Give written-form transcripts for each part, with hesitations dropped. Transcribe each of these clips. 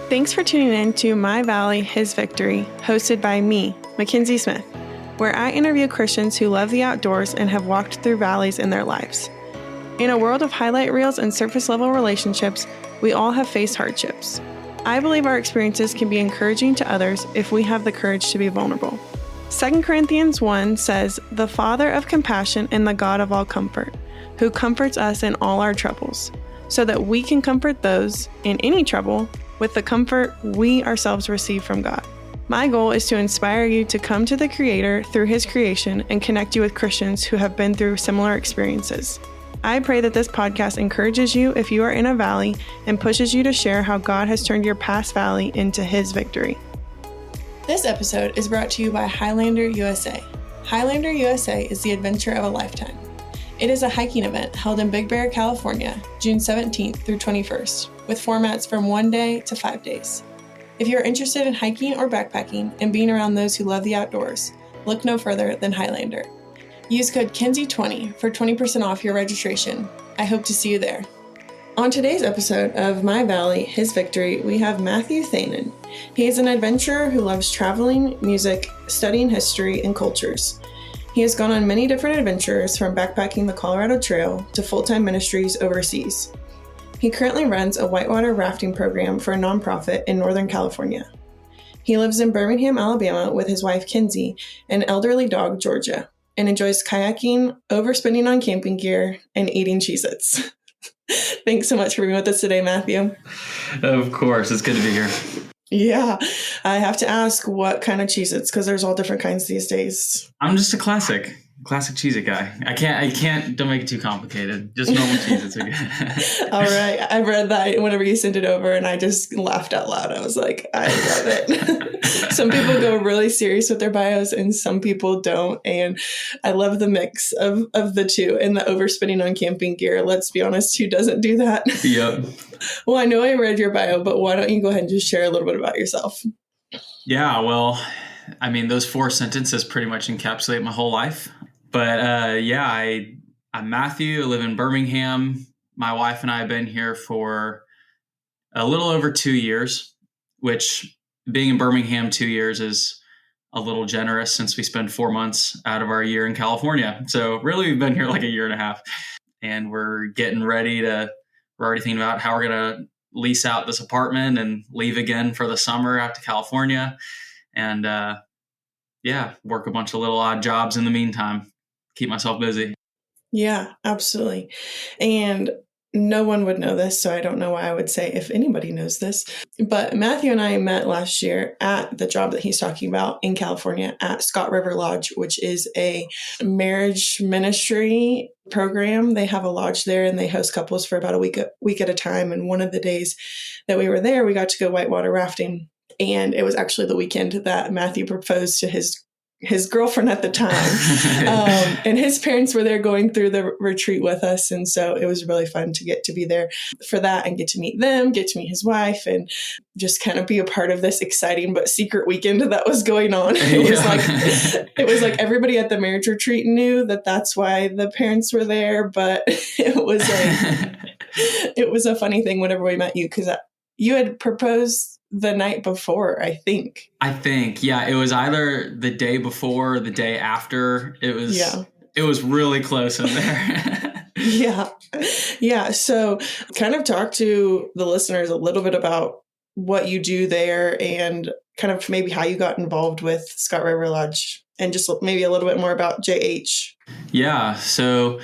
Thanks for tuning in to My Valley, His Victory, hosted by me, Mackenzie Smith, where I interview Christians who love the outdoors and have walked through valleys in their lives. In a world of highlight reels and surface-level relationships, we all have faced hardships. I believe our experiences can be encouraging to others if we have the courage to be vulnerable. 2 Corinthians 1 says, "The Father of compassion and the God of all comfort, who comforts us in all our troubles, so that we can comfort those in any trouble with the comfort we ourselves receive from God." My goal is to inspire you to come to the Creator through His creation and connect you with Christians who have been through similar experiences. I pray that this podcast encourages you if you are in a valley and pushes you to share how God has turned your past valley into His victory. This episode is brought to you by Highlander USA. Highlander USA is the adventure of a lifetime. It is a hiking event held in Big Bear, California, June 17th through 21st, with formats from 1 day to 5 days. If you're interested in hiking or backpacking and being around those who love the outdoors, look no further than Highlander. Use code Kenzie20 for 20% off your registration. I hope to see you there. On today's episode of My Valley, His Victory, we have Matthew Thoenen. He is an adventurer who loves traveling, music, studying history, and cultures. He has gone on many different adventures, from backpacking the Colorado Trail to full-time ministries overseas. He currently runs a whitewater rafting program for a nonprofit in Northern California. He lives in Birmingham, Alabama with his wife, Kinsey, and elderly dog, Georgia, and enjoys kayaking, overspending on camping gear, and eating Cheez-Its. Thanks so much for being with us today, Matthew. Of course. It's good to be here. Yeah. I have to ask, what kind of Cheez-Its? Because there's all different kinds these days. I'm just a classic Cheez-It guy. Don't make it too complicated. Just normal Cheez-Its are good. All right. I read that whenever you sent it over and I just laughed out loud. I was like, I love it. Some people go really serious with their bios and some people don't. And I love the mix of the two, and the overspending on camping gear. Let's be honest, who doesn't do that? Yep. Well, I know I read your bio, but why don't you go ahead and just share a little bit about yourself? Yeah, well, I mean, those 4 sentences pretty much encapsulate my whole life. But I'm Matthew. I live in Birmingham. My wife and I have been here for a little over 2 years, which, being in Birmingham 2 years is a little generous since we spend 4 months out of our year in California. So really, we've been here like a year and a half, and we're already thinking about how we're going to lease out this apartment and leave again for the summer out to California, and work a bunch of little odd jobs in the meantime. Keep myself busy. Yeah, absolutely. And no one would know this, so I don't know why I would say if anybody knows this. But Matthew and I met last year at the job that he's talking about in California at Scott River Lodge, which is a marriage ministry program. They have a lodge there and they host couples for about a week at a time. And one of the days that we were there, we got to go whitewater rafting. And it was actually the weekend that Matthew proposed to his girlfriend at the time. And his parents were there going through the retreat with us. And so it was really fun to get to be there for that and get to meet them, get to meet his wife, and just kind of be a part of this exciting but secret weekend that was going on. It was like everybody at the marriage retreat knew that that's why the parents were there. But it was a funny thing whenever we met you, because you had proposed the night before, I think. Yeah. It was either the day before or the day after. It was really close in there. Yeah. So kind of talk to the listeners a little bit about what you do there and kind of maybe how you got involved with Scott River Lodge, and just maybe a little bit more about JH. Yeah. So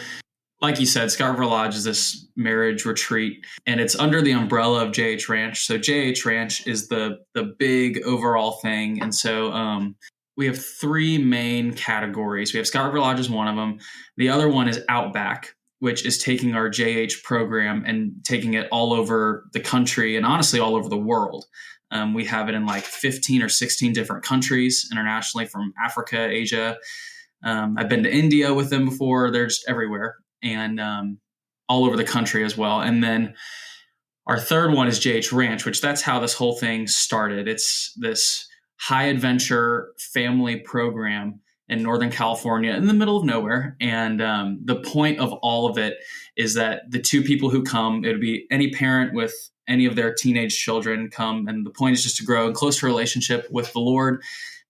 like you said, Scott River Lodge is this marriage retreat, and it's under the umbrella of JH Ranch. So JH Ranch is the big overall thing. And so we have 3 main categories. We have Scott River Lodge as one of them. The other one is Outback, which is taking our JH program and taking it all over the country and honestly all over the world. We have it in like 15 or 16 different countries internationally, from Africa, Asia. I've been to India with them before. They're just everywhere. And all over the country as well. And then our third one is JH Ranch, which that's how this whole thing started. It's this high adventure family program in Northern California in the middle of nowhere. And the point of all of it is that the 2 people who come, it would be any parent with any of their teenage children come. And the point is just to grow in closer relationship with the Lord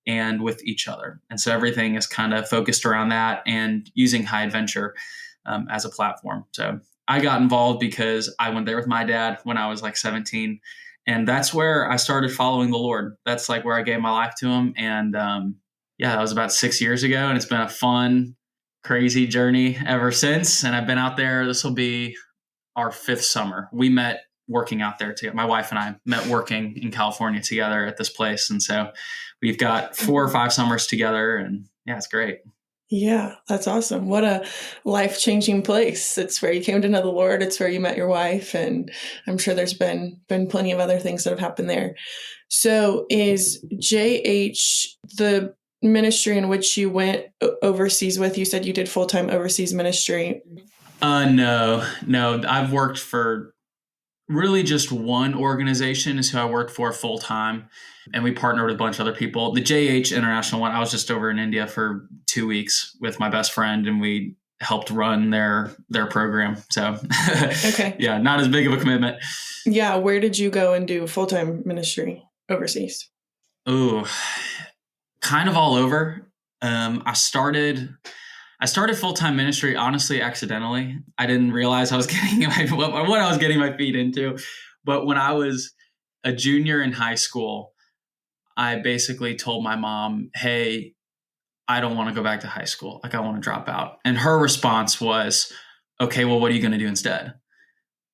and with each other. And so everything is kind of focused around that and using High Adventure as a platform. So I got involved because I went there with my dad when I was like 17. And that's where I started following the Lord. That's like where I gave my life to him. And that was about 6 years ago. And it's been a fun, crazy journey ever since. And I've been out there. This will be our 5th summer. We met working out there together. My wife and I met working in California together at this place. And so we've got 4 or 5 summers together, and yeah, it's great. Yeah, that's awesome. What a life-changing place. It's where you came to know the Lord. It's where you met your wife. And I'm sure there's been plenty of other things that have happened there. So is JH the ministry in which you went overseas with? You said you did full-time overseas ministry. No. I've worked for really just one organization is who I worked for full time. And we partnered with a bunch of other people. The JH International one, I was just over in India for 2 weeks with my best friend, and we helped run their program. So okay. Yeah, not as big of a commitment. Yeah. Where did you go and do full-time ministry overseas? Oh, kind of all over. I started full-time ministry, honestly, accidentally. I didn't realize I was getting what I was getting my feet into. But when I was a junior in high school, I basically told my mom, hey, I don't want to go back to high school. Like, I want to drop out. And her response was, okay, well, what are you going to do instead?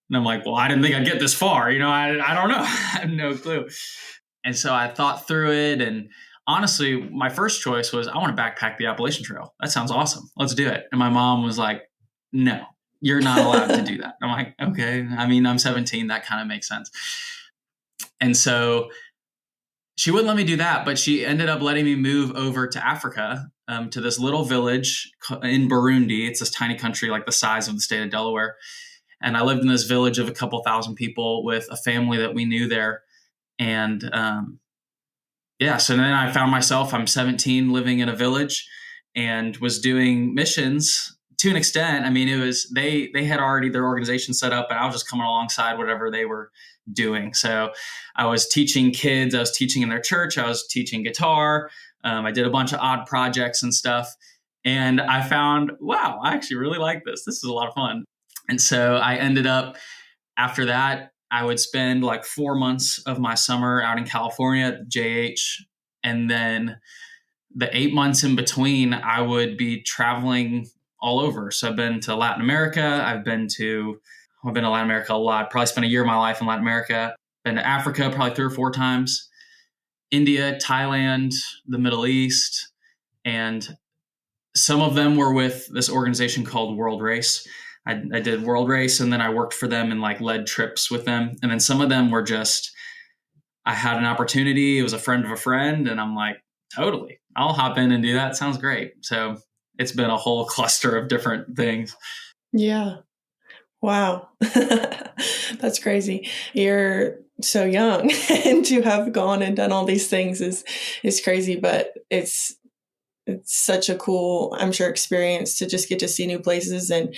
And I'm like, well, I didn't think I'd get this far. I don't know. I have no clue. And so I thought through it. And honestly, my first choice was, I want to backpack the Appalachian Trail. That sounds awesome. Let's do it. And my mom was like, no, you're not allowed to do that. I'm like, okay. I mean, I'm 17. That kind of makes sense. And so she wouldn't let me do that, but she ended up letting me move over to Africa, to this little village in Burundi. It's this tiny country, like the size of the state of Delaware. And I lived in this village of a couple thousand people with a family that we knew there. And so then I found myself, I'm 17, living in a village and was doing missions to an extent. I mean, it was, they had already their organization set up, and I was just coming alongside whatever they were doing. So I was teaching kids, I was teaching in their church, I was teaching guitar. I did a bunch of odd projects and stuff. And I found, wow, I actually really like this. This is a lot of fun. And so I ended up, after that, I would spend like 4 months of my summer out in California at JH. And then the 8 months in between, I would be traveling all over. So I've been to Latin America. I've been to Latin America a lot. Probably spent a year of my life in Latin America. Been to Africa probably 3 or 4 times. India, Thailand, the Middle East. And some of them were with this organization called World Race. I did World Race, and then I worked for them and like led trips with them. And then some of them were just, I had an opportunity. It was a friend of a friend. And I'm like, totally, I'll hop in and do that. Sounds great. So it's been a whole cluster of different things. Yeah. Wow. That's crazy. You're so young and to have gone and done all these things is crazy, but it's such a cool, I'm sure, experience to just get to see new places and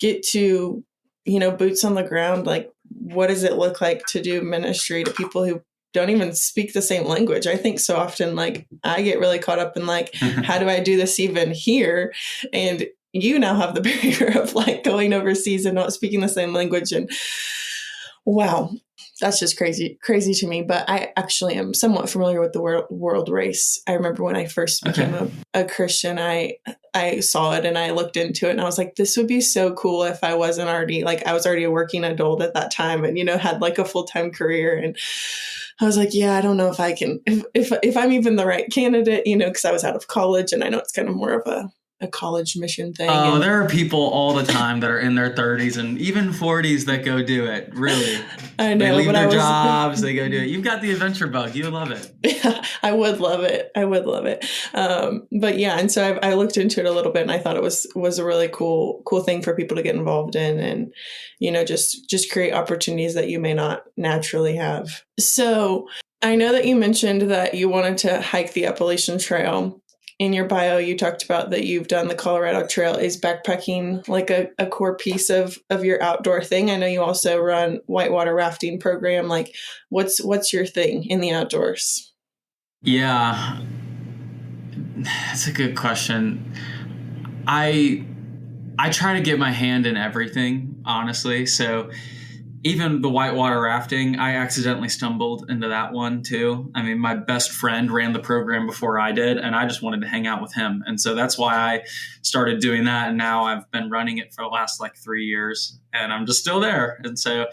get to, boots on the ground. Like, what does it look like to do ministry to people who don't even speak the same language? I think so often, like, I get really caught up in like, how do I do this even here? And you now have the barrier of like going overseas and not speaking the same language. And wow, that's just crazy to me. But I actually am somewhat familiar with the world race. I remember when I first became a Christian, I saw it and I looked into it and I was like, this would be so cool if I wasn't already, like, I was already a working adult at that time and, had like a full-time career. And I was like, yeah, I don't know if I can, if I'm even the right candidate, because I was out of college and I know it's kind of more of a college mission thing. Oh, there are people all the time that are in their 30s and even 40s that go do it. Really. I know. They leave their jobs, they go do it. You've got the adventure bug. You would love it. Yeah, I would love it. But yeah, and so I looked into it a little bit and I thought it was a really cool thing for people to get involved in and, just create opportunities that you may not naturally have. So I know that you mentioned that you wanted to hike the Appalachian Trail. in your bio, you talked about that you've done the Colorado Trail. Is backpacking like a core piece of your outdoor thing? I know you also run whitewater rafting program. Like what's your thing in the outdoors? Yeah, that's a good question. I try to get my hand in everything, honestly. So even the whitewater rafting, I accidentally stumbled into that one too. I mean, my best friend ran the program before I did, and I just wanted to hang out with him. And so that's why I started doing that. And now I've been running it for the last 3 years, and I'm just still there. And so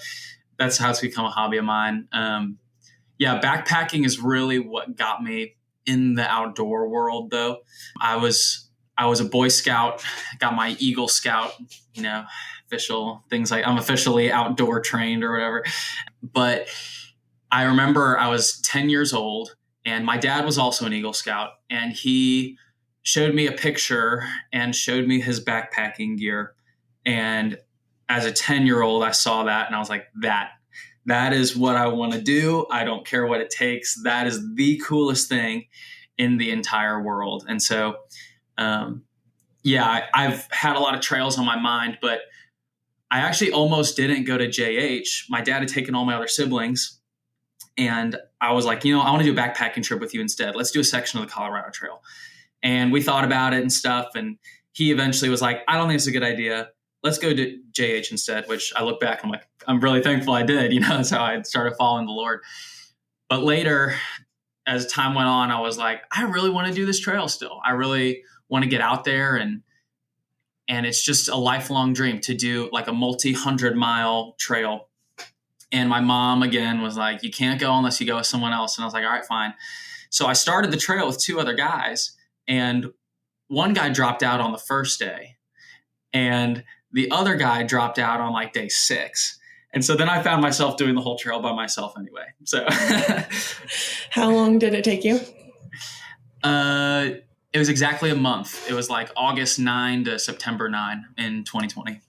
that's how it's become a hobby of mine. Yeah, backpacking is really what got me in the outdoor world, though. I was a Boy Scout, got my Eagle Scout, official things like I'm officially outdoor trained or whatever. But I remember I was 10 years old and my dad was also an Eagle Scout, and he showed me a picture and showed me his backpacking gear. And as a 10-year-old, I saw that and I was like, that is what I want to do. I don't care what it takes. That is the coolest thing in the entire world. And so, I've had a lot of trails on my mind, but I actually almost didn't go to JH. My dad had taken all my other siblings, and I was like, I want to do a backpacking trip with you instead. Let's do a section of the Colorado Trail. And we thought about it and stuff. And he eventually was like, I don't think it's a good idea. Let's go to JH instead, which I look back, I'm like, I'm really thankful I did. That's how I started following the Lord. But later, as time went on, I was like, I really want to do this trail still. I really want to get out there, and it's just a lifelong dream to do like a multi-100-mile trail. And my mom, again, was like, you can't go unless you go with someone else. And I was like, all right, fine. So I started the trail with 2 other guys, and one guy dropped out on the first day, and the other guy dropped out on day 6. And so then I found myself doing the whole trail by myself anyway. So how long did it take you? It was exactly a month. It was August 9 to September 9 in 2020.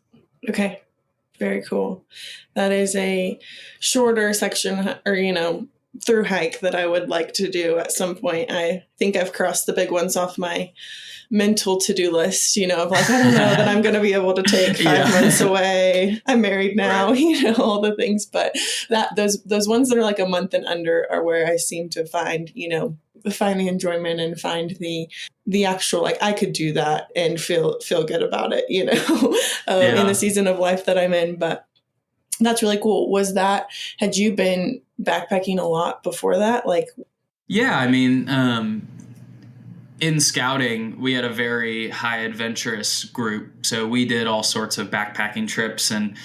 Okay. Very cool. That is a shorter section or, through hike that I would like to do at some point. I think I've crossed the big ones off my mental to-do list, of I don't know that I'm going to be able to take 5 months away. I'm married now, right. All the things, but those ones that are a month and under are where I seem to find, find the enjoyment and find the actual, I could do that and feel good about it, in the season of life that I'm in. But that's really cool. Had you been backpacking a lot before that? Yeah, I mean, in scouting, we had a very high adventurous group. So we did all sorts of backpacking trips and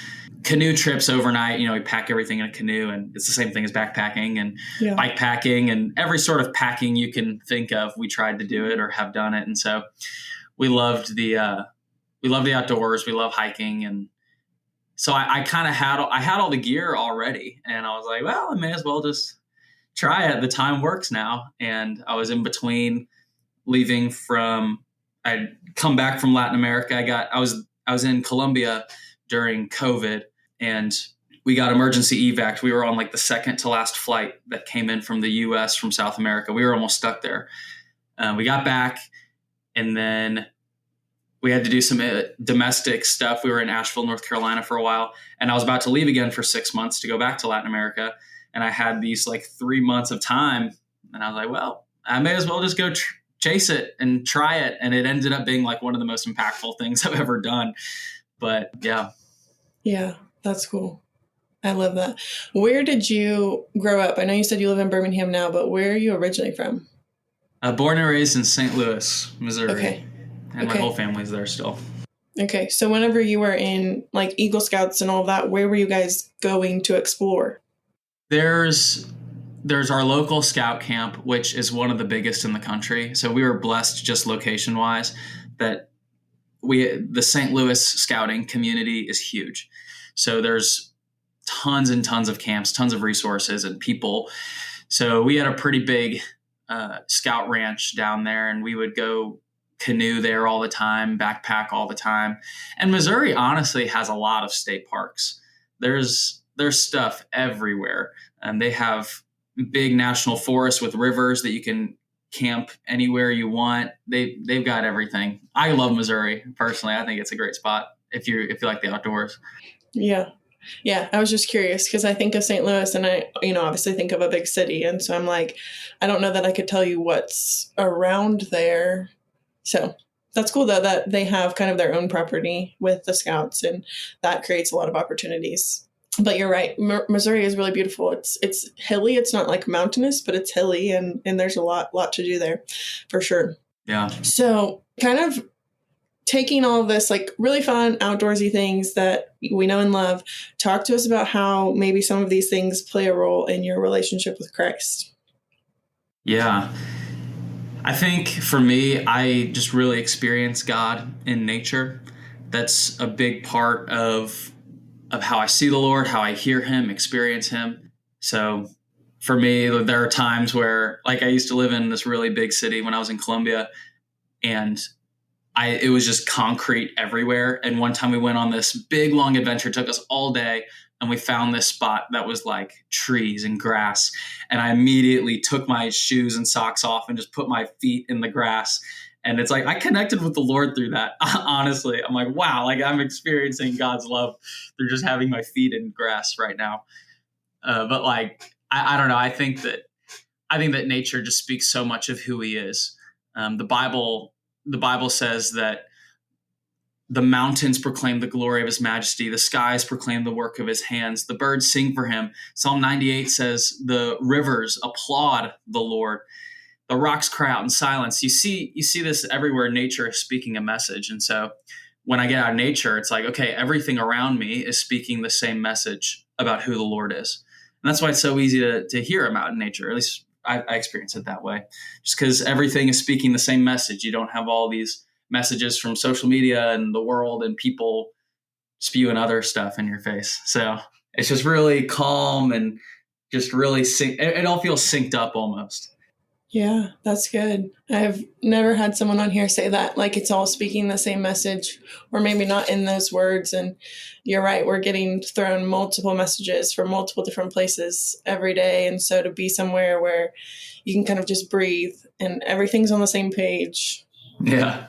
canoe trips overnight. We pack everything in a canoe, and it's the same thing as backpacking and bike packing and every sort of packing you can think of. We tried to do it or have done it. And so we loved the outdoors. We love hiking. And so I kind of had all the gear already, and I was like, well, I may as well just try it. The time works now. And I was in between I'd come back from Latin America. I was in Colombia during COVID, and we got emergency evac. We were on the second to last flight that came in from the US from South America. We were almost stuck there. We got back, and then we had to do some domestic stuff. We were in Asheville, North Carolina for a while, and I was about to leave again for 6 months to go back to Latin America. And I had these 3 months of time, and I was like, well, I may as well just go chase it and try it. And it ended up being one of the most impactful things I've ever done. But yeah. Yeah, that's cool. I love that. Where did you grow up? I know you said you live in Birmingham now, but where are you originally from? Born and raised in St. Louis, Missouri. Okay. And my whole family's there still. Okay. So whenever you were in Eagle Scouts and all that, where were you guys going to explore? There's our local scout camp, which is one of the biggest in the country. So we were blessed just location wise that the St. Louis scouting community is huge. So there's tons and tons of camps, tons of resources and people. So we had a pretty big scout ranch down there, and we would go canoe there all the time, backpack all the time. And Missouri honestly has a lot of state parks. There's stuff everywhere. And they have big national forests with rivers that you can camp anywhere you want. They've got everything. I love Missouri personally. I think it's a great spot if you like the outdoors. Yeah. Yeah, I was just curious because I think of St. Louis and I, obviously think of a big city. And so I'm like, I don't know that I could tell you what's around there. So that's cool, though, that they have kind of their own property with the Scouts, and that creates a lot of opportunities. But you're right. Missouri is really beautiful. It's hilly. It's not like mountainous, but it's hilly, and there's a lot to do there for sure. Yeah. So kind of taking all of this like really fun outdoorsy things that we know and love, talk to us about how maybe some of these things play a role in your relationship with Christ. Yeah. I think for me, I just really experience God in nature. That's a big part of how I see the Lord, how I hear him, experience him. So for me, there are times where, like, I used to live in this really big city when I was in Columbia, and it was just concrete everywhere. And one time we went on this big, long adventure, it took us all day, and we found this spot that was like trees and grass. And I immediately took my shoes and socks off and just put my feet in the grass. And it's like, I connected with the Lord through that. Honestly, I'm like, wow, like I'm experiencing God's love through just having my feet in grass right now. But like, I don't know. I think that nature just speaks so much of who he is. The Bible says that the mountains proclaim the glory of his majesty. The skies proclaim the work of his hands. The birds sing for him. Psalm 98 says the rivers applaud the Lord. The rocks cry out in silence. You see this everywhere. Nature is speaking a message. And so when I get out of nature, it's like, okay, everything around me is speaking the same message about who the Lord is. And that's why it's so easy to hear him out in nature. At least I experience it that way, just because everything is speaking the same message. You don't have all these messages from social media and the world and people spewing other stuff in your face. So it's just really calm and just really it all feels synced up almost. Yeah, that's good. I've never had someone on here say that, like it's all speaking the same message, or maybe not in those words. And you're right, we're getting thrown multiple messages from multiple different places every day. And so to be somewhere where you can kind of just breathe and everything's on the same page. Yeah.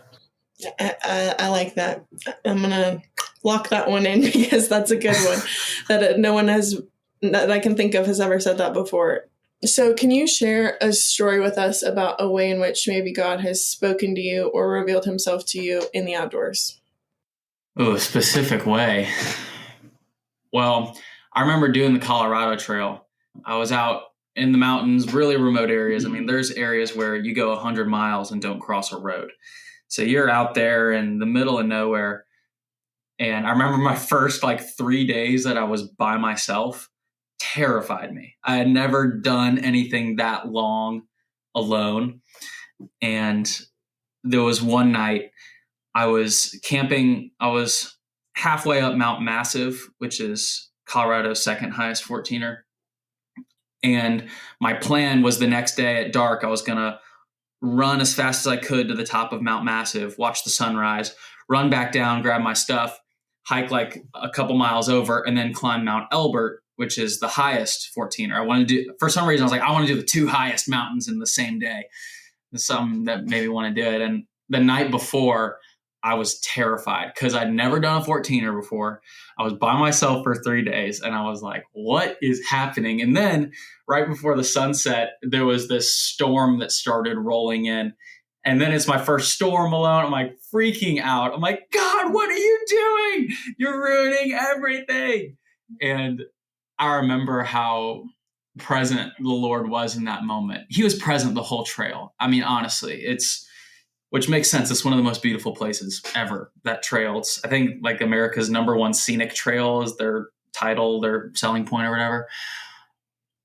I like that. I'm going to lock that one in because that's a good one that no one that I can think of has ever said that before. So can you share a story with us about a way in which maybe God has spoken to you or revealed himself to you in the outdoors? Oh, a specific way. Well, I remember doing the Colorado Trail. I was out in the mountains, really remote areas. I mean, there's areas where you go 100 miles and don't cross a road. So you're out there in the middle of nowhere. And I remember my first 3 days that I was by myself terrified me. I had never done anything that long alone. And there was one night I was camping. I was halfway up Mount Massive, which is Colorado's second highest 14er. And my plan was the next day at dark, I was going to run as fast as I could to the top of Mount Massive, watch the sunrise, run back down, grab my stuff, hike a couple miles over, and then climb Mount Elbert, which is the highest 14er. I wanted to do, for some reason, I was like, I want to do the two highest mountains in the same day. There's some that maybe want to do it. And the night before, I was terrified because I'd never done a 14er before. I was by myself for 3 days, and I was like, what is happening? And then right before the sunset, there was this storm that started rolling in. And then it's my first storm alone. I'm freaking out. I'm like, God, what are you doing? You're ruining everything. And I remember how present the Lord was in that moment. He was present the whole trail. I mean, honestly, which makes sense. It's one of the most beautiful places ever, that trail. It's, I think, America's #1 scenic trail is their title, their selling point or whatever.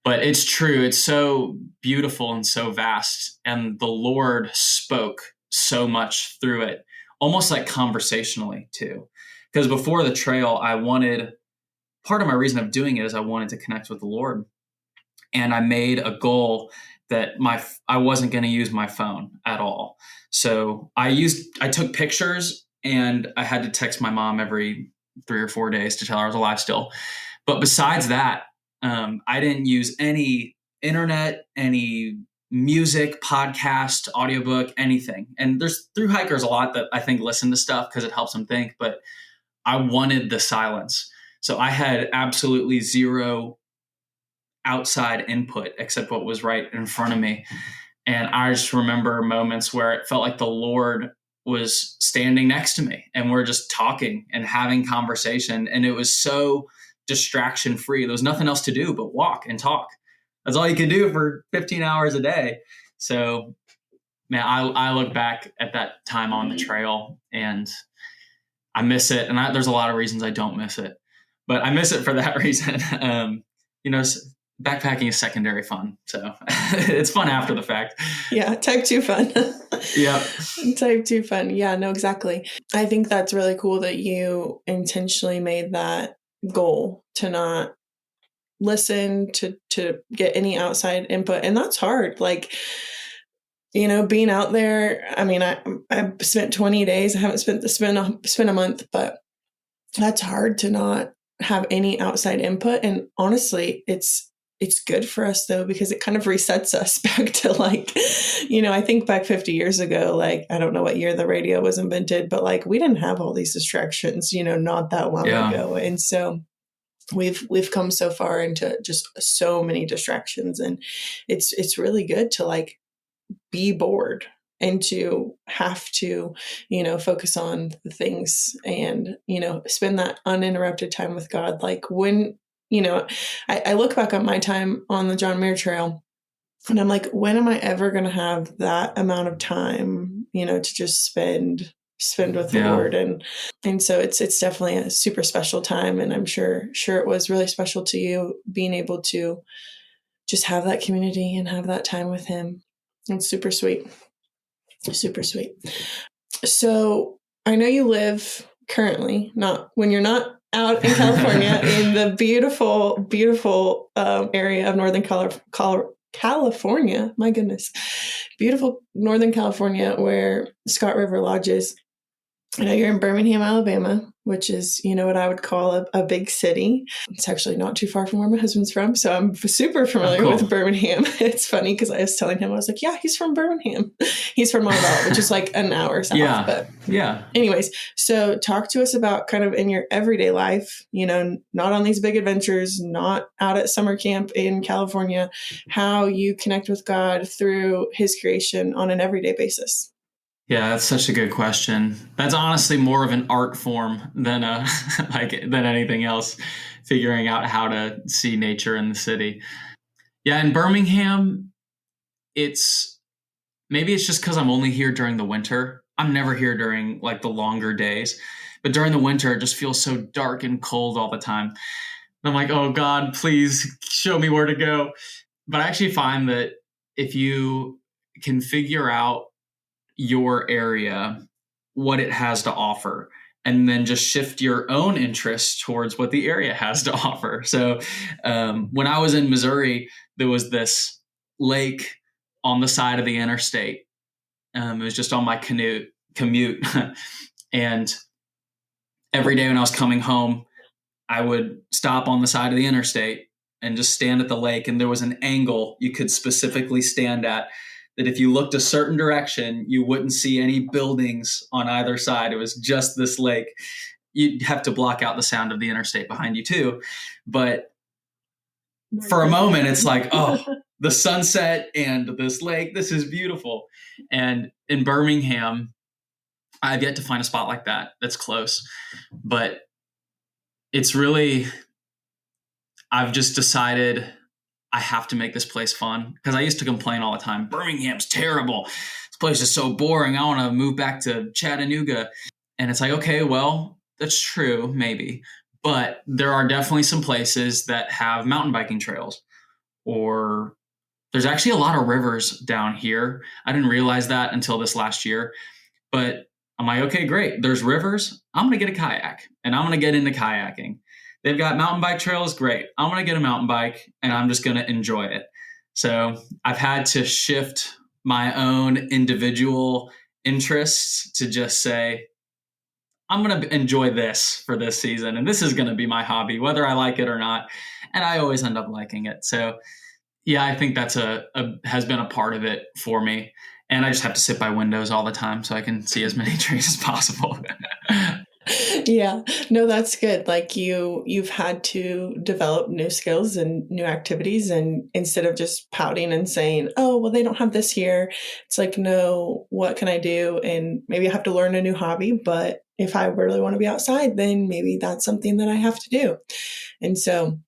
But it's true. It's so beautiful and so vast. And the Lord spoke so much through it, almost conversationally too. Because before the trail, part of my reason of doing it is I wanted to connect with the Lord. And I made a goal that I wasn't going to use my phone at all. So I took pictures, and I had to text my mom every 3 or 4 days to tell her I was alive still. But besides that, I didn't use any internet, any music, podcast, audiobook, anything. And there's through hikers a lot that I think listen to stuff because it helps them think, but I wanted the silence. So I had absolutely zero outside input except what was right in front of me. And I just remember moments where it felt like the Lord was standing next to me and we're just talking and having conversation. And it was so distraction free. There was nothing else to do but walk and talk. That's all you could do for 15 hours a day. So, man, I look back at that time on the trail and I miss it. And there's a lot of reasons I don't miss it, but I miss it for that reason. Backpacking is secondary fun. So it's fun after the fact. Yeah. Type 2 fun. Yeah. Type 2 fun. Yeah, no, exactly. I think that's really cool that you intentionally made that goal to not listen to get any outside input. And that's hard. Like, being out there, I mean, I spent 20 days. I haven't spent a month, but that's hard to not have any outside input. And honestly, it's good for us though, because it kind of resets us back to like, I think back 50 years ago, like, I don't know what year the radio was invented, but like, we didn't have all these distractions, not that long ago. And so we've come so far into just so many distractions, and it's really good to like be bored and to have to, focus on the things and, spend that uninterrupted time with God. Like when, I look back on my time on the John Muir Trail and I'm like, when am I ever going to have that amount of time, to just spend with the Lord? And so it's definitely a super special time. And I'm sure it was really special to you being able to just have that community and have that time with him. It's super sweet. Super sweet. So I know you live currently, not when you're not out in California, in the beautiful, beautiful area of Northern California. My goodness. Beautiful Northern California where Scott River Lodge is. I know you're in Birmingham, Alabama, which is, what I would call a big city. It's actually not too far from where my husband's from. So I'm super familiar with Birmingham. It's funny because I was telling him, I was like, yeah, he's from Birmingham. He's from Montvale, which is like an hour south. But anyways, so talk to us about kind of in your everyday life, not on these big adventures, not out at summer camp in California, how you connect with God through his creation on an everyday basis. Yeah, that's such a good question. That's honestly more of an art form than than anything else, figuring out how to see nature in the city. Yeah, in Birmingham, maybe it's just because I'm only here during the winter. I'm never here during like the longer days, but during the winter, it just feels so dark and cold all the time. And I'm like, oh God, please show me where to go. But I actually find that if you can figure out your area, what it has to offer, and then just shift your own interests towards what the area has to offer. So when I was in Missouri, there was this lake on the side of the interstate. It was just on my commute. And every day when I was coming home, I would stop on the side of the interstate and just stand at the lake. And there was an angle you could specifically stand at that if you looked a certain direction, you wouldn't see any buildings on either side. It was just this lake. You'd have to block out the sound of the interstate behind you too. But for a moment, it's like, oh, the sunset and this lake, this is beautiful. And in Birmingham, I've yet to find a spot like that that's close. But it's really, I've just decided I have to make this place fun, because I used to complain all the time. Birmingham's terrible. This place is so boring. I want to move back to Chattanooga. And it's like, okay, well, that's true, maybe. But there are definitely some places that have mountain biking trails, or there's actually a lot of rivers down here. I didn't realize that until this last year. But I'm like, okay, great. There's rivers. I'm going to get a kayak and I'm going to get into kayaking. They've got mountain bike trails. Great. I'm going to get a mountain bike and I'm just going to enjoy it. So I've had to shift my own individual interests to just say, I'm going to enjoy this for this season. And this is going to be my hobby, whether I like it or not. And I always end up liking it. So Yeah, I think that's has been a part of it for me. And I just have to sit by windows all the time so I can see as many trees as possible. Yeah, no, that's good. Like you've had to develop new skills and new activities, and instead of just pouting and saying, oh, well, they don't have this here, it's like, no, what can I do? And maybe I have to learn a new hobby, but if I really want to be outside, then maybe that's something that I have to do. And so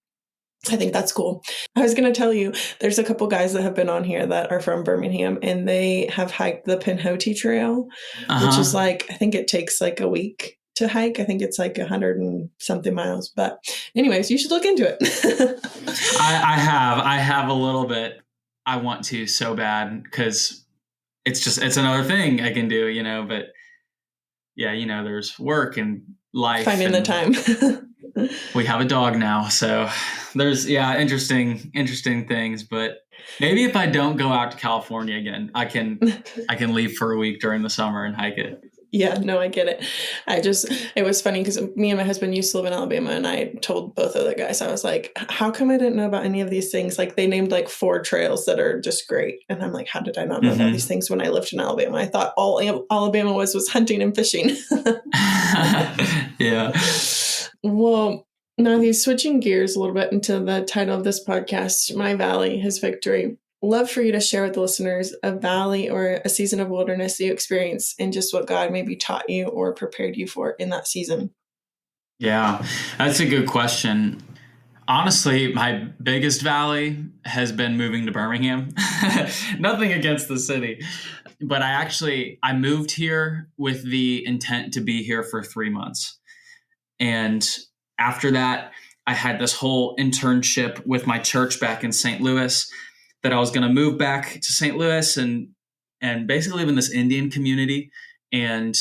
I think that's cool. I was going to tell you, there's a couple guys that have been on here that are from Birmingham, and they have hiked the Pinhoti Trail, which is like, I think it takes like a week to hike. I think it's like 100 and something miles. But anyways, you should look into it. I have a little bit. I want to so bad because it's another thing I can do, but yeah, there's work and life. Finding the time. We have a dog now, so there's interesting things. But maybe if I don't go out to California again, I can leave for a week during the summer and hike it. Yeah, no, I get it. It was funny because me and my husband used to live in Alabama, and I told both of the guys, I was like, how come I didn't know about any of these things? Like they named like 4 trails that are just great. And I'm like, how did I not know about these things when I lived in Alabama? I thought all Alabama was hunting and fishing. Yeah. Well, Matthew, switching gears a little bit into the title of this podcast, My Valley, His Victory. Love for you to share with the listeners a valley or a season of wilderness that you experienced and just what God maybe taught you or prepared you for in that season. Yeah, that's a good question. Honestly, my biggest valley has been moving to Birmingham. Nothing against the city, but I moved here with the intent to be here for 3 months. And after that, I had this whole internship with my church back in St. Louis that I was going to move back to St. Louis and basically live in this Indian community and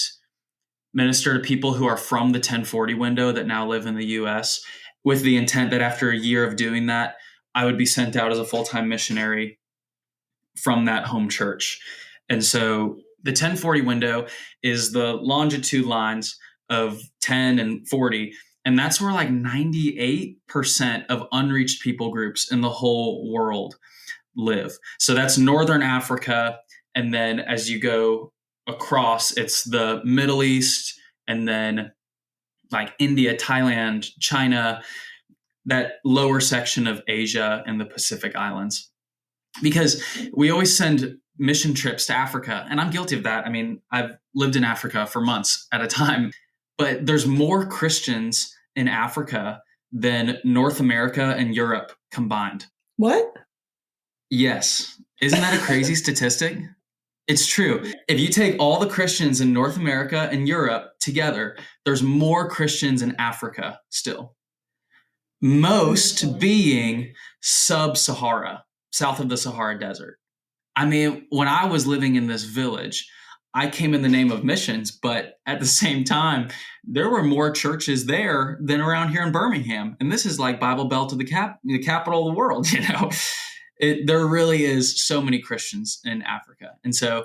minister to people who are from the 1040 window that now live in the U.S., with the intent that after a year of doing that, I would be sent out as a full-time missionary from that home church. And so the 1040 window is the longitude lines of 10 and 40. And that's where like 98% of unreached people groups in the whole world live. So that's Northern Africa. And then as you go across, it's the Middle East, and then like India, Thailand, China, that lower section of Asia and the Pacific Islands. Because we always send mission trips to Africa, and I'm guilty of that. I mean, I've lived in Africa for months at a time, but there's more Christians in Africa than North America and Europe combined. What? Yes. Isn't that a crazy statistic? It's true. If you take all the Christians in North America and Europe together, there's more Christians in Africa still. Most being sub-Sahara, south of the Sahara Desert. I mean, when I was living in this village, I came in the name of missions, but at the same time, there were more churches there than around here in Birmingham. And this is like Bible Belt of the capital of the world, There really is so many Christians in Africa. And so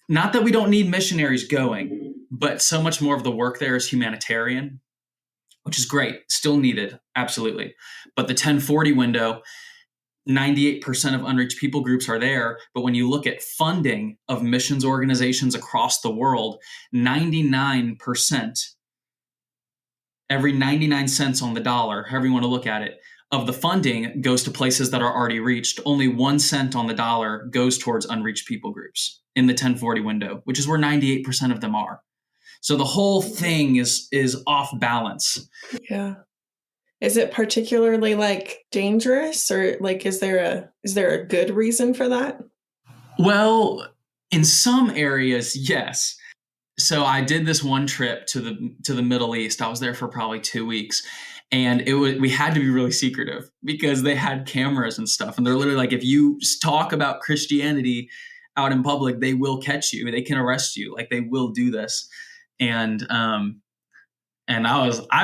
not that we don't need missionaries going, but so much more of the work there is humanitarian, which is great, still needed, absolutely. But the 1040 window, 98% of unreached people groups are there. But when you look at funding of missions organizations across the world, 99%, every 99 cents on the dollar, however you want to look at it, of the funding goes to places that are already reached. Only 1 cent on the dollar goes towards unreached people groups in the 1040 window, which is where 98% of them are. So the whole thing is off balance. Yeah. Is it particularly like dangerous, or like is there a good reason for that? Well, in some areas, yes. So I did this one trip to the Middle East. I was there for probably 2 weeks. And we had to be really secretive because they had cameras and stuff. And they're literally like, if you talk about Christianity out in public, they will catch you. They can arrest you. Like they will do this. And I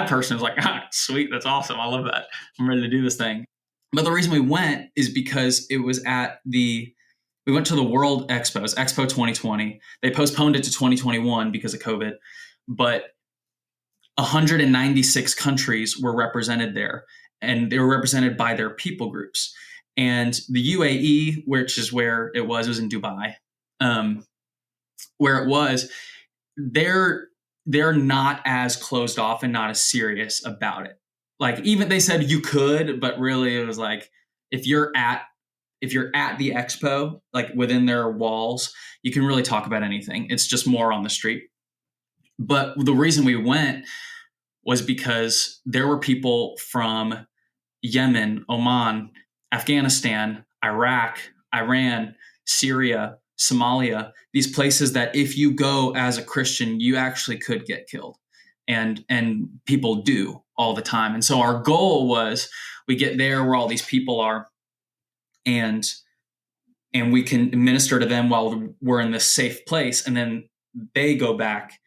personally was like, sweet, that's awesome. I love that. I'm ready to do this thing. But the reason we went is because it was we went to the World Expos, Expo 2020. They postponed it to 2021 because of COVID, but 196 countries were represented there, and they were represented by their people groups. And the UAE, which is where it was in Dubai, where it was, they're not as closed off and not as serious about it. Like, even they said you could, but really it was like, if you're at the expo, like within their walls, you can really talk about anything. It's just more on the street. But the reason we went was because there were people from Yemen, Oman, Afghanistan, Iraq, Iran, Syria, Somalia, these places that if you go as a Christian, you actually could get killed. And people do all the time. And so our goal was, we get there where all these people are, and we can minister to them while we're in this safe place. And then they go back,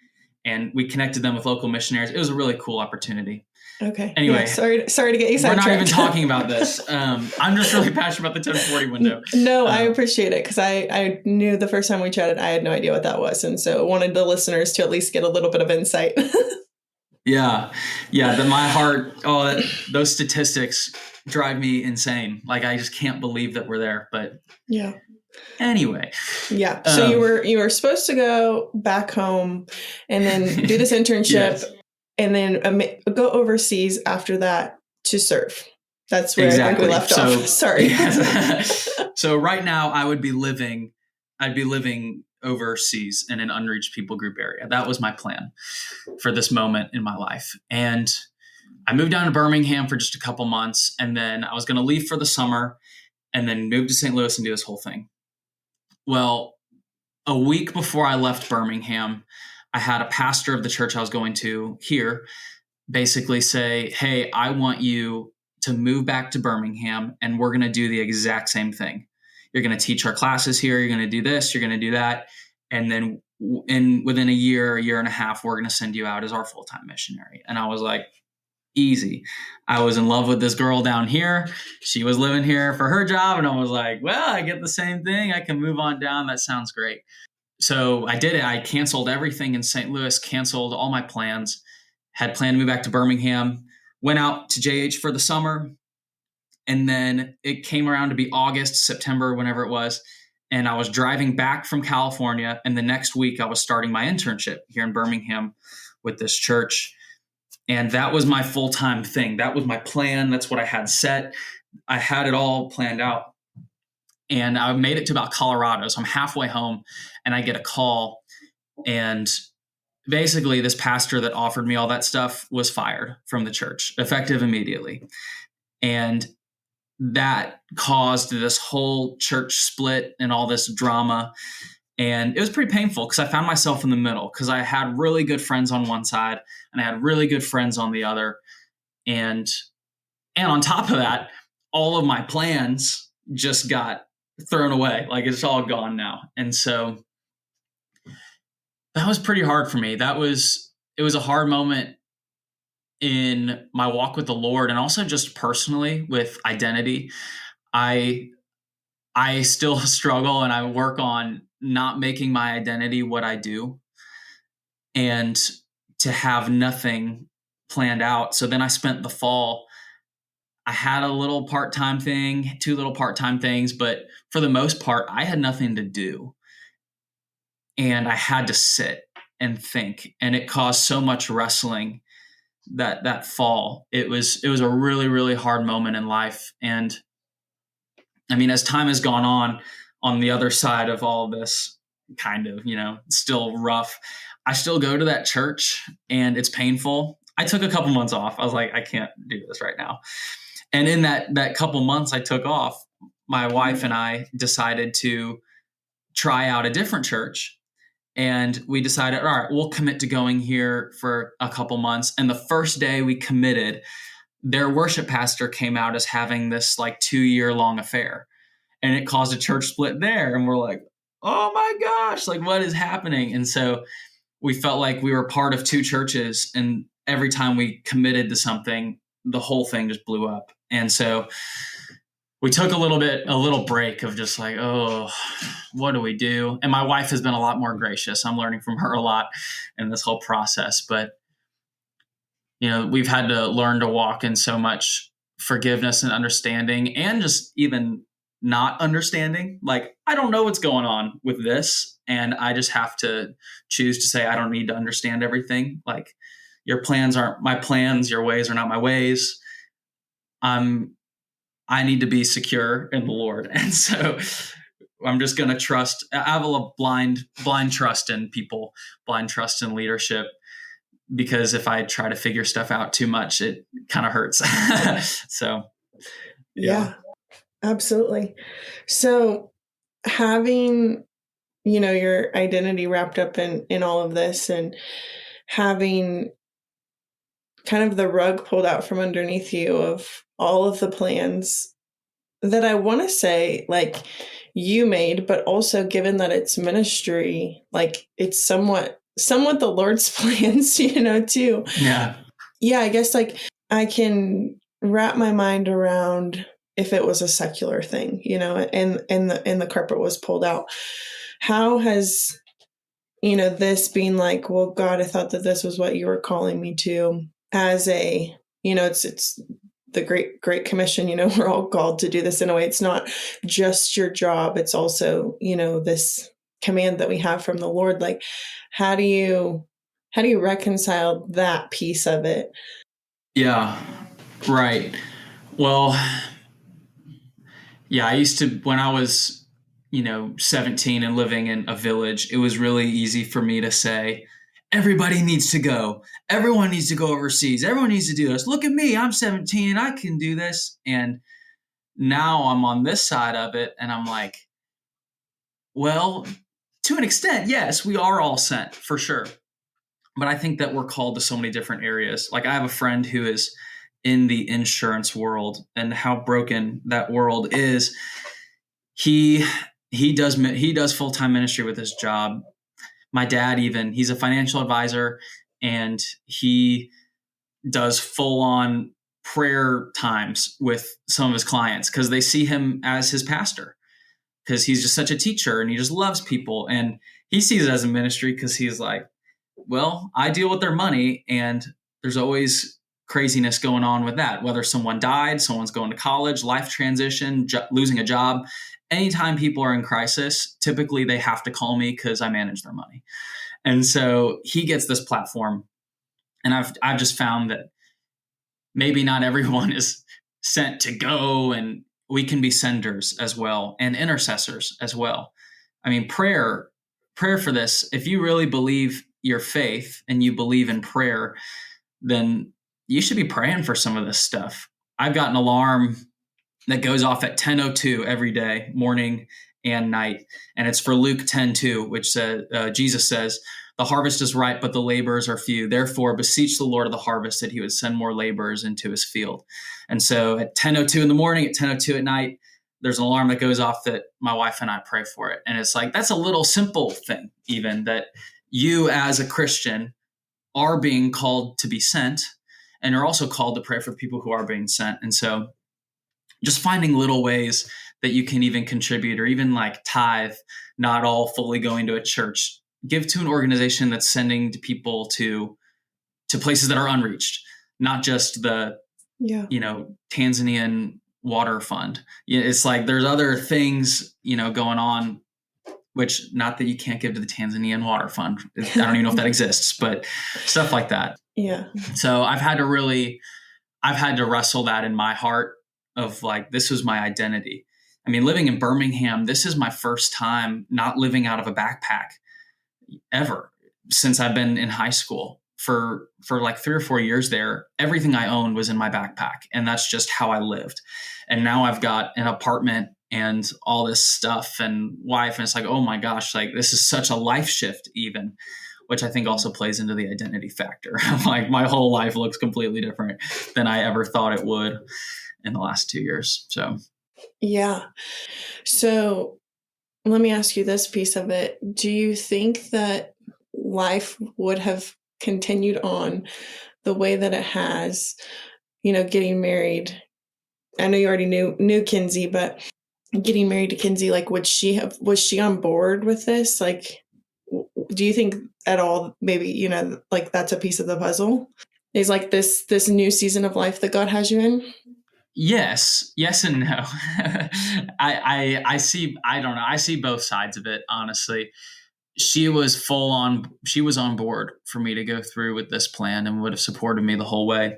and we connected them with local missionaries. It was a really cool opportunity. Okay. Anyway, yeah, sorry to get you sidetracked. We're not even talking about this. I'm just really passionate about the 1040 window. No, I appreciate it, because I knew the first time we chatted, I had no idea what that was. And so wanted the listeners to at least get a little bit of insight. Yeah. My heart, those statistics drive me insane. Like, I just can't believe that we're there. But yeah. Anyway. Yeah. So you were supposed to go back home and then do this internship. Yes. And then go overseas after that to serve. That's where I think we left off. Sorry. Yes. So right now I'd be living overseas in an unreached people group area. That was my plan for this moment in my life. And I moved down to Birmingham for just a couple months, and then I was going to leave for the summer and then move to St. Louis and do this whole thing. Well, a week before I left Birmingham, I had a pastor of the church I was going to here basically say, hey, I want you to move back to Birmingham, and we're going to do the exact same thing. You're going to teach our classes here. You're going to do this. You're going to do that. And then within a year and a half, we're going to send you out as our full-time missionary. And I was like, easy. I was in love with this girl down here. She was living here for her job. And I was like, well, I get the same thing. I can move on down. That sounds great. So I did it. I canceled everything in St. Louis, canceled all my plans, had planned to move back to Birmingham, went out to JH for the summer. And then it came around to be August, September, whenever it was. And I was driving back from California. And the next week I was starting my internship here in Birmingham with this church. And that was my full-time thing. That was my plan. That's what I had set. I had it all planned out. And I made it to about Colorado. So I'm halfway home and I get a call. And basically this pastor that offered me all that stuff was fired from the church, effective immediately. And that caused this whole church split and all this drama. And it was pretty painful because I found myself in the middle, because I had really good friends on one side and I had really good friends on the other. And on top of that, all of my plans just got thrown away. Like, it's all gone now. And so that was pretty hard for me. It was a hard moment in my walk with the Lord, and also just personally with identity. I still struggle, and I work on not making my identity what I do, and to have nothing planned out. So then I spent the fall, I had a little part-time thing, 2 little part-time things, but for the most part, I had nothing to do. And I had to sit and think, and it caused so much wrestling that fall. It was a really, really hard moment in life. And I mean, as time has gone on the other side of all of this, kind of, still rough, I still go to that church and it's painful. I took a couple months off. I was like, I can't do this right now. And in that couple months I took off, my wife and I decided to try out a different church. And we decided, all right, we'll commit to going here for a couple months. And the first day we committed, their worship pastor came out as having this like 2-year-long affair. And it caused a church split there. And we're like, oh my gosh, like, what is happening? And so we felt like we were part of 2 churches. And every time we committed to something, the whole thing just blew up. And so we took a little break of just like, oh, what do we do? And my wife has been a lot more gracious. I'm learning from her a lot in this whole process. But, we've had to learn to walk in so much forgiveness and understanding, and just even not understanding. Like, I don't know what's going on with this. And I just have to choose to say, I don't need to understand everything. Like, your plans aren't my plans. Your ways are not my ways. I need to be secure in the Lord. And so I'm just going to trust. I have a blind trust in people, blind trust in leadership, because if I try to figure stuff out too much, it kind of hurts. So, yeah, absolutely. So having, your identity wrapped up in all of this, and having kind of the rug pulled out from underneath you of all of the plans that I want to say, like, you made, but also given that it's ministry, like, it's somewhat the Lord's plans, too. Yeah. Yeah, I guess, like, I can wrap my mind around if it was a secular thing, and the carpet was pulled out. How has, this being like, well, God, I thought that this was what you were calling me to, as a, it's the great commission, we're all called to do this in a way. It's not just your job. It's also, this command that we have from the Lord. Like, how do you reconcile that piece of it? Yeah. Right. Well, yeah, I used to, when I was, 17 and living in a village, it was really easy for me to say, everybody needs to go. Everyone needs to go overseas. Everyone needs to do this. Look at me. I'm 17 and I can do this. And now I'm on this side of it. And I'm like, well, to an extent, yes, we are all sent for sure. But I think that we're called to so many different areas. Like, I have a friend who is in the insurance world, and how broken that world is. He does full-time ministry with his job. My dad, even, he's a financial advisor, and he does full-on prayer times with some of his clients because they see him as his pastor, because he's just such a teacher and he just loves people. And he sees it as a ministry because he's like, well, I deal with their money, and there's always craziness going on with that. Whether someone died, someone's going to college, life transition, losing a job. Anytime people are in crisis, typically they have to call me because I manage their money. And so he gets this platform. And I've just found that maybe not everyone is sent to go, and we can be senders as well, and intercessors as well. I mean, prayer for this, if you really believe your faith and you believe in prayer, then you should be praying for some of this stuff. I've got an alarm that goes off at 10:02 every day, morning and night. And it's for Luke 10:2, which says, Jesus says, the harvest is ripe, but the laborers are few. Therefore, beseech the Lord of the harvest that he would send more laborers into his field. And so at 10:02 in the morning, at 10:02 at night, there's an alarm that goes off that my wife and I pray for it. And it's like, that's a little simple thing, even, that you as a Christian are being called to be sent, and are also called to pray for the people who are being sent. And so just finding little ways that you can even contribute, or even like tithe, not all fully going to a church. Give to an organization that's sending to people to places that are unreached, not just the, Tanzanian water fund. It's like there's other things, going on, which, not that you can't give to the Tanzanian water fund. I don't even know if that exists, but stuff like that. Yeah. So I've had to wrestle that in my heart of like, this was my identity. I mean, living in Birmingham, this is my first time not living out of a backpack ever since I've been in high school. For like 3 or 4 years there, everything I owned was in my backpack, and that's just how I lived. And now I've got an apartment and all this stuff and wife, and it's like, oh my gosh, like, this is such a life shift even, which I think also plays into the identity factor. Like, my whole life looks completely different than I ever thought it would in the last 2 years. So, yeah. So let me ask you this piece of it. Do you think that life would have continued on the way that it has, getting married? I know you already knew Kinsey, but getting married to Kinsey, like, was she on board with this? Like, do you think at all, maybe, like, that's a piece of the puzzle? Is like this new season of life that God has you in? Yes and no. I see, I don't know. I see both sides of it, honestly. She was on board for me to go through with this plan and would have supported me the whole way.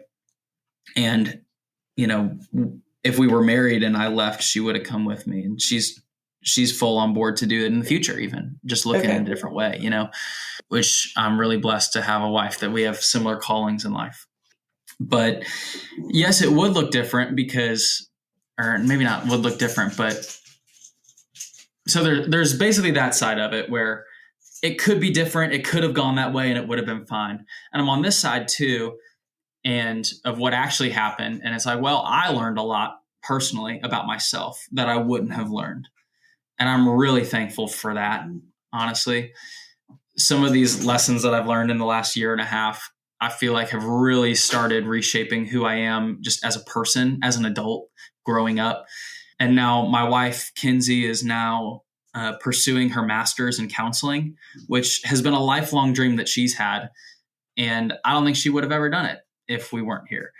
And, you know, if we were married and I left, she would have come with me, and she's full on board to do it in the future, even just looking in a different way, which I'm really blessed to have a wife that we have similar callings in life. But yes, it would look different or maybe not would look different, but so there's basically that side of it where it could be different. It could have gone that way and it would have been fine. And I'm on this side too, and of what actually happened. And it's like, well, I learned a lot personally about myself that I wouldn't have learned. And I'm really thankful for that, honestly. Some of these lessons that I've learned in the last year and a half, I feel like have really started reshaping who I am just as a person, as an adult growing up. And now my wife, Kinsey, is now pursuing her master's in counseling, which has been a lifelong dream that she's had. And I don't think she would have ever done it if we weren't here.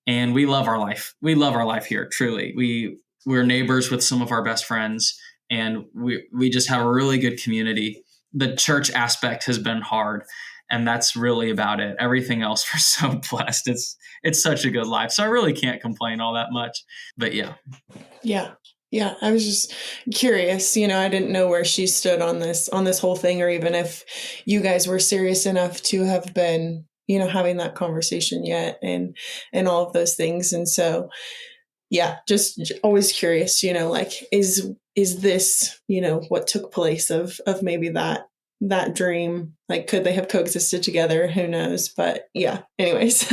And we love our life. We love our life here, truly. We're neighbors with some of our best friends, and we just have a really good community. The church aspect has been hard, and that's really about it. Everything else, we're so blessed. It's such a good life. So I really can't complain all that much. But yeah. Yeah. I was just curious, I didn't know where she stood on this whole thing, or even if you guys were serious enough to have been, having that conversation yet and all of those things. And so, yeah, just always curious, like, is this, what took place of maybe that dream, like, could they have coexisted together? Who knows? But yeah, anyways.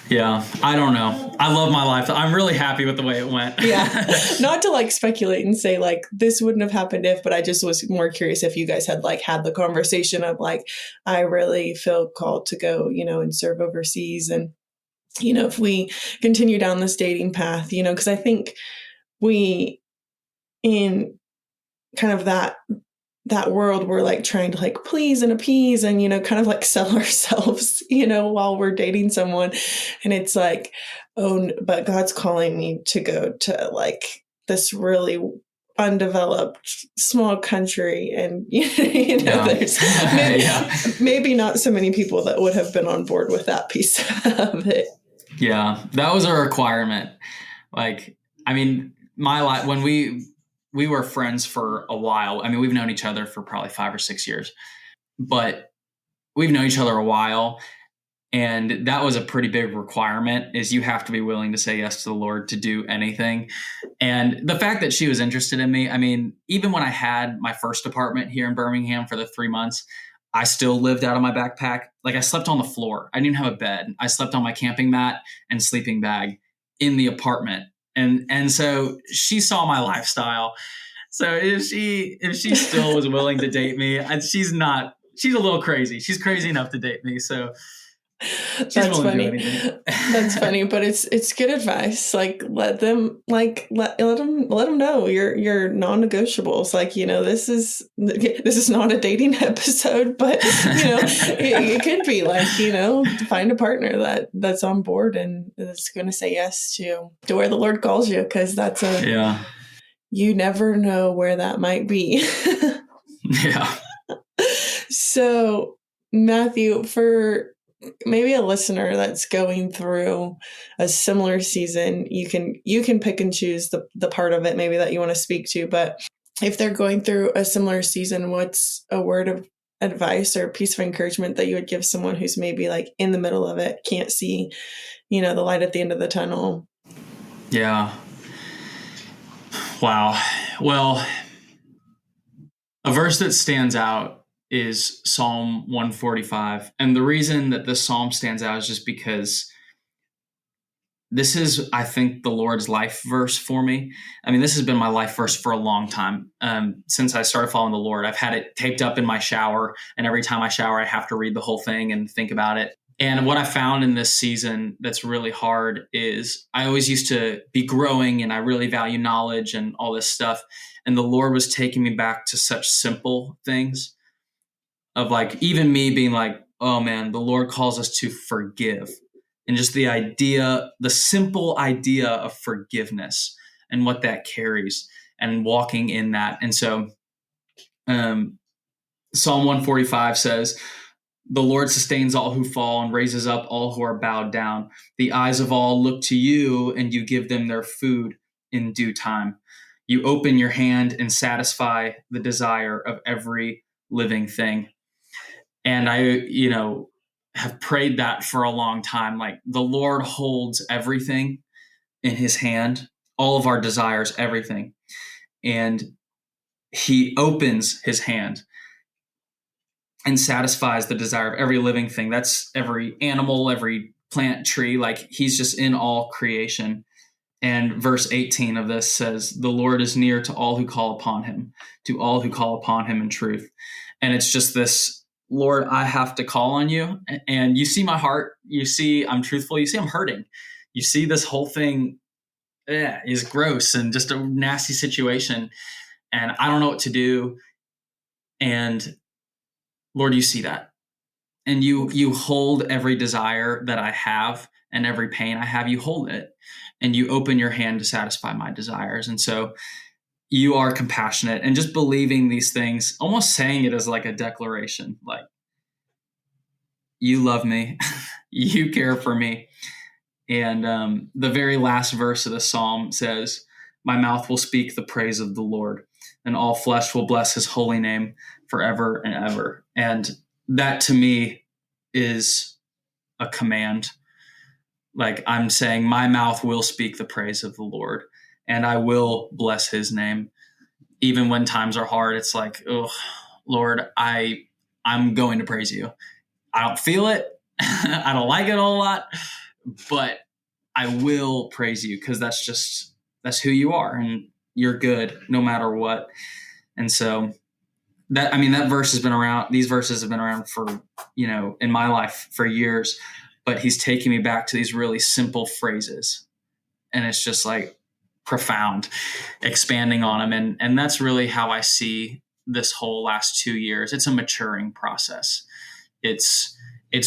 Yeah, I don't know. I love my life. I'm really happy with the way it went. Yeah. Not to like speculate and say like this wouldn't have happened if, but I just was more curious if you guys had like had the conversation of like, I really feel called to go, and serve overseas. And, if we continue down this dating path, because I think we, in kind of that world, we're like trying to like please and appease and, kind of like sell ourselves, while we're dating someone. And it's like, oh, but God's calling me to go to like this really undeveloped small country. And, there's maybe not so many people that would have been on board with that piece of it. Yeah, that was a requirement. Like, I mean, my life, when we were friends for a while. I mean, we've known each other for probably 5 or 6 years, but we've known each other a while. And that was a pretty big requirement, is you have to be willing to say yes to the Lord to do anything. And the fact that she was interested in me, I mean, even when I had my first apartment here in Birmingham for the 3 months, I still lived out of my backpack. Like, I slept on the floor. I didn't have a bed. I slept on my camping mat and sleeping bag in the apartment. And so she saw my lifestyle. So if she still was willing to date me, she's a little crazy. She's crazy enough to date me. So that's funny. That's funny, but it's good advice. Like, let them know your non-negotiables. Like, this is not a dating episode, but it could be like, find a partner that's on board and that's going to say yes to where the Lord calls you, because that's you never know where that might be. Yeah. So, Matthew, for maybe a listener that's going through a similar season, you can pick and choose the part of it maybe that you want to speak to, but if they're going through a similar season, what's a word of advice or piece of encouragement that you would give someone who's maybe like in the middle of it, can't see, the light at the end of the tunnel? Yeah. Wow. Well, a verse that stands out is Psalm 145. And the reason that this psalm stands out is just because this is, I think, the Lord's life verse for me. I mean, this has been my life verse for a long time. Since I started following the Lord, I've had it taped up in my shower. And every time I shower, I have to read the whole thing and think about it. And what I found in this season that's really hard is I always used to be growing and I really value knowledge and all this stuff. And the Lord was taking me back to such simple things of like, even me being like, oh man, the Lord calls us to forgive. and just the simple idea of forgiveness and what that carries and walking in that. And so Psalm 145 says, "The Lord sustains all who fall and raises up all who are bowed down. The eyes of all look to you, and you give them their food in due time. You open your hand and satisfy the desire of every living thing." And I, have prayed that for a long time. Like, the Lord holds everything in his hand, all of our desires, everything. And he opens his hand and satisfies the desire of every living thing. That's every animal, every plant, tree. Like, he's just in all creation. And verse 18 of this says, "The Lord is near to all who call upon him, to all who call upon him in truth." And it's just this, Lord, I have to call on you. And you see my heart. You see I'm truthful. You see I'm hurting. You see this whole thing is gross and just a nasty situation. And I don't know what to do. And Lord, you see that. And you hold every desire that I have and every pain I have, you hold it. And you open your hand to satisfy my desires. And so you are compassionate, and just believing these things, almost saying it as like a declaration, like, you love me, you care for me. And the very last verse of the psalm says, "My mouth will speak the praise of the Lord, and all flesh will bless his holy name forever and ever." And that to me is a command. Like, I'm saying my mouth will speak the praise of the Lord, and I will bless his name. Even when times are hard, it's like, oh, Lord, I'm going to praise you. I don't feel it. I don't like it a whole lot, but I will praise you, because that's who you are, and you're good no matter what. And so that verse has been around, these verses have been around for, in my life for years, but he's taking me back to these really simple phrases, and it's just like profound, expanding on them. And that's really how I see this whole last 2 years. It's a maturing process. It's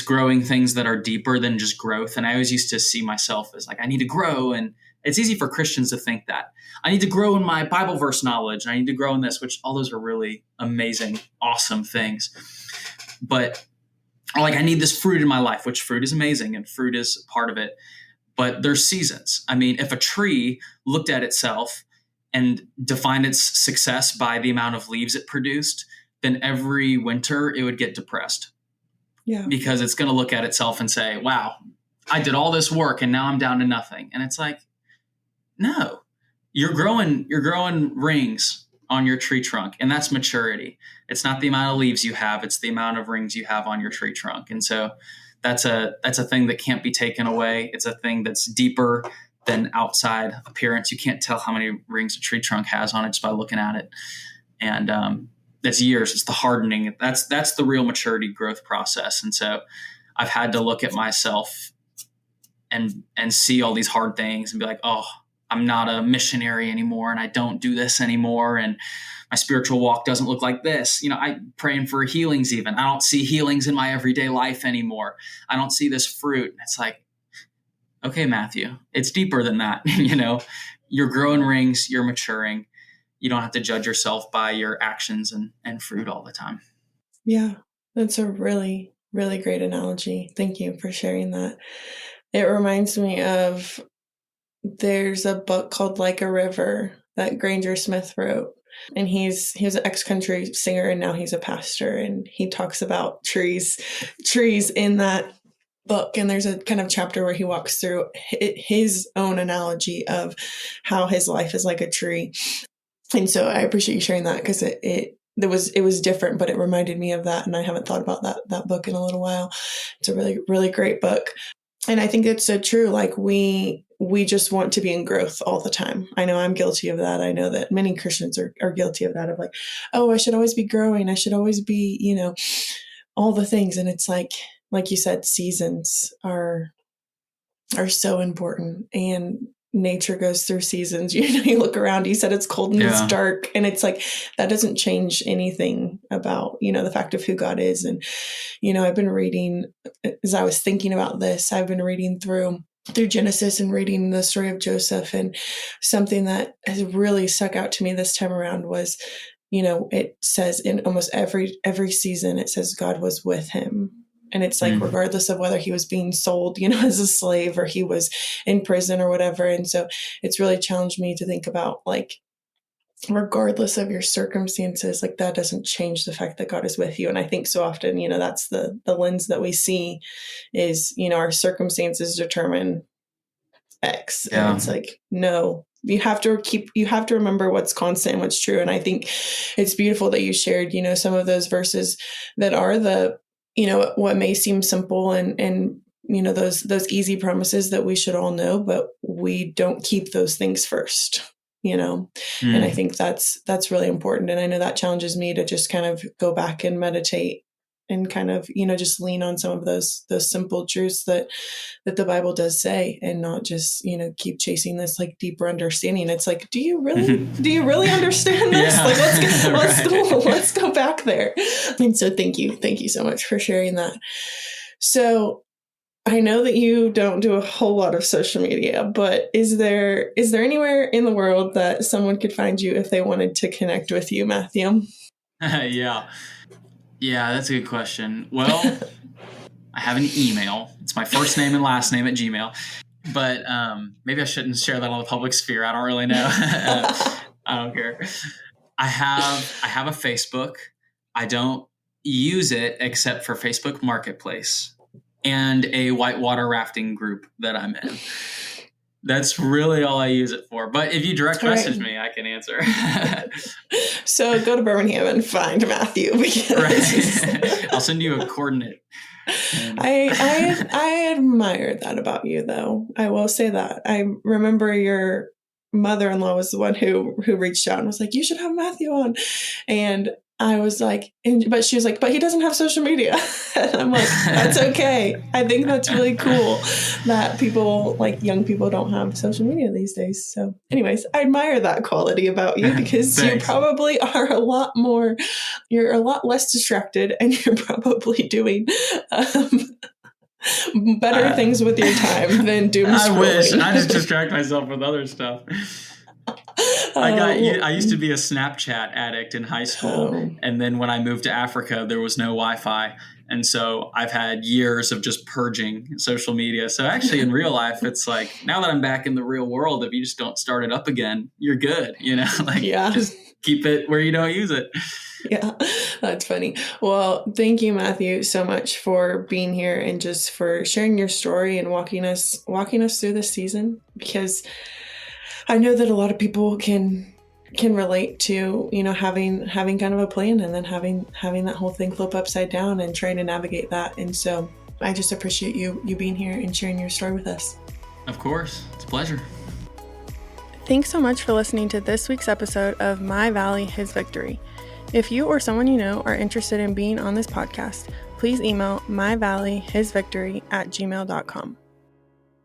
growing things that are deeper than just growth. And I always used to see myself as like, I need to grow. And it's easy for Christians to think that I need to grow in my Bible verse knowledge, and I need to grow in this, which all those are really amazing, awesome things. But like, I need this fruit in my life, which fruit is amazing, and fruit is part of it. But there's seasons. I mean, if a tree looked at itself and defined its success by the amount of leaves it produced, then every winter it would get depressed. Yeah. Because it's going to look at itself and say, wow, I did all this work and now I'm down to nothing. And it's like, no, you're growing rings on your tree trunk, and that's maturity. It's not the amount of leaves you have, it's the amount of rings you have on your tree trunk. And so that's a thing that can't be taken away. It's a thing that's deeper than outside appearance. You can't tell how many rings a tree trunk has on it just by looking at it. And that's years. It's the hardening. That's the real maturity growth process. And so I've had to look at myself and see all these hard things and be like, oh, I'm not a missionary anymore, and I don't do this anymore, and my spiritual walk doesn't look like this. I'm praying for healings even. I don't see healings in my everyday life anymore. I don't see this fruit. It's like, okay, Matthew, it's deeper than that. You're growing rings, you're maturing. You don't have to judge yourself by your actions and fruit all the time. Yeah, that's a really, really great analogy. Thank you for sharing that. It reminds me of, there's a book called Like a River that Granger Smith wrote. And he was an ex-country singer, and now he's a pastor. And he talks about trees in that book. And there's a kind of chapter where he walks through his own analogy of how his life is like a tree. And so I appreciate you sharing that, because it was different, but it reminded me of that. And I haven't thought about that book in a little while. It's a really, really great book. And I think it's so true. Like, we just want to be in growth all the time. I know I'm guilty of that. I know that many Christians are guilty of that, of like, oh, I should always be growing. I should always be, all the things. And it's like you said, seasons are so important. And nature goes through seasons. You look around, you said it's cold and it's dark, and it's like, that doesn't change anything about, the fact of who God is. And, I've been reading, as I was thinking about this, I've been reading through Genesis and reading the story of Joseph. And something that has really stuck out to me this time around was, it says in almost every season, it says God was with him. And it's like, regardless of whether he was being sold, as a slave, or he was in prison or whatever. And so it's really challenged me to think about, like, regardless of your circumstances, like, that doesn't change the fact that God is with you. And I think so often, that's the lens that we see is, our circumstances determine X. Yeah. And it's like, no, you have to remember what's constant and what's true. And I think it's beautiful that you shared, some of those verses that are the, what may seem simple and those easy promises that we should all know, but we don't keep those things first, and I think that's really important. And I know that challenges me to just kind of go back and meditate and kind of, just lean on some of those simple truths that the Bible does say, and not just, keep chasing this like deeper understanding. It's like, do you really understand this? Yeah. Like, let's go back there. And so thank you so much for sharing that. So I know that you don't do a whole lot of social media, but is there anywhere in the world that someone could find you if they wanted to connect with you, Matthew? Yeah, that's a good question. Well, I have an email. It's my first name and last name at Gmail. But maybe I shouldn't share that on the public sphere. I don't really know. I don't care. I have a Facebook. I don't use it except for Facebook Marketplace and a whitewater rafting group that I'm in. That's really all I use it for. But if you direct message me, I can answer. So go to Birmingham and find Matthew. Right. I'll send you a coordinate. I admire that about you, though. I will say that. I remember your mother-in-law was the one who reached out and was like, you should have Matthew on. And I was like, but she was like, but he doesn't have social media. And I'm like, that's okay. I think that's really cool that people, like young people, don't have social media these days. So anyways, I admire that quality about you, because you probably are you're a lot less distracted, and you're probably doing better things with your time than doom scrolling. I wish. I just distract myself with other stuff. I used to be a Snapchat addict in high school. And then when I moved to Africa, there was no Wi-Fi. And so I've had years of just purging social media. So actually in real life, it's like, now that I'm back in the real world, if you just don't start it up again, you're good. Just keep it where you don't use it. Yeah, that's funny. Well, thank you, Matthew, so much for being here and just for sharing your story and walking us through this season, because I know that a lot of people can relate to, having kind of a plan and then having that whole thing flip upside down and trying to navigate that. And so I just appreciate you being here and sharing your story with us. Of course. It's a pleasure. Thanks so much for listening to this week's episode of My Valley, His Victory. If you or someone you know are interested in being on this podcast, please email myvalleyhisvictory@gmail.com.